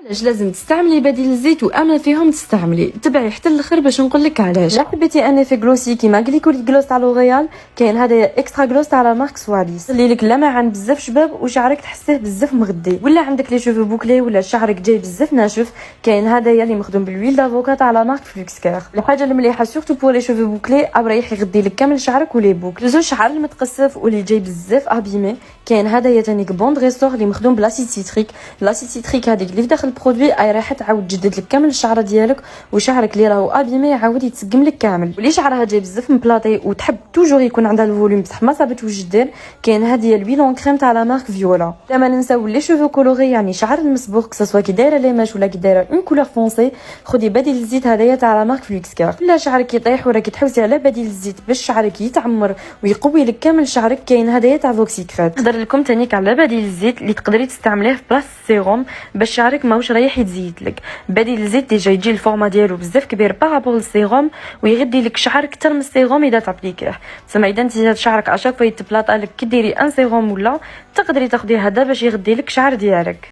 علاش لازم تستعملي بديل الزيت وامنه فيهم تستعملي؟ تبعي حتى الاخر باش نقول لك علاش. لا حبيتي ان في غلوسي كيما غليكوليك غلوس تاع لوريال، كاين هذا اكسترا غلوس تاع لا مارك سواليس اللي لك لمعان بزاف شباب وشعرك تحسيه بزاف مغدي. ولا عندك لي شوفو بوكلي ولا شعرك جاي بزاف ناشف، كاين هذايا اللي مخدوم بالويل دافوكا تاع لا مارك فلوكس كير. الحاجه المليحه سورتو بور لي شوفو بوكلي ابريح يغدي لك كامل شعرك ولي بوكل. زوج شعر المتقصف واللي جاي بزاف ابيمي، كاين هذايا تاني بوند ريستور اللي مخدوم بلاسيد سيتريك. لاسيد سيتريك هذيك اللي في داخل البرودوي اي راح تعاود تجدد لك كامل الشعر ديالك، وشعرك اللي راهو ابيمي يعاود يتسقم لك كامل. واللي شعرها جاي بزاف مبلاطي وتحب توجور يكون عندها الفوليوم بصح ما صابت واش دير، كاين هذه الويلون كريم تاع لا مارك فيولا. لا ما ننساو لي شوفو كولوري يعني شعر المصبوغ كسوا كي دايره لي ماش ولا كي دايره اون كولور فونسي، خدي بديل الزيت هذايا تاع لا مارك فلوكس كير. لا شعرك يطيح وراكي تحوسي على بديل الزيت باش شعرك يتعمر ويقوي لك كامل شعرك، كاين هذايا تاع فوكسي كريت. نهضر لكم تانيك على بديل الزيت اللي تقدري تستعمليه في بلاصه السيروم باش شعرك ماهوش رايح يتزيد لك. بديل الزيت ديجا يجي الفورما ديالو بزاف كبير بارابور للسيروم ويغدي لك شعرك اكثر من السيروم اذا تابليكيه. تسمى اذا انت شعرك اشاك فوا يتبلاطا لك كي ديري ان سيروم ولا تقدري تاخدي هذا باش يغدي لك شعر ديالك.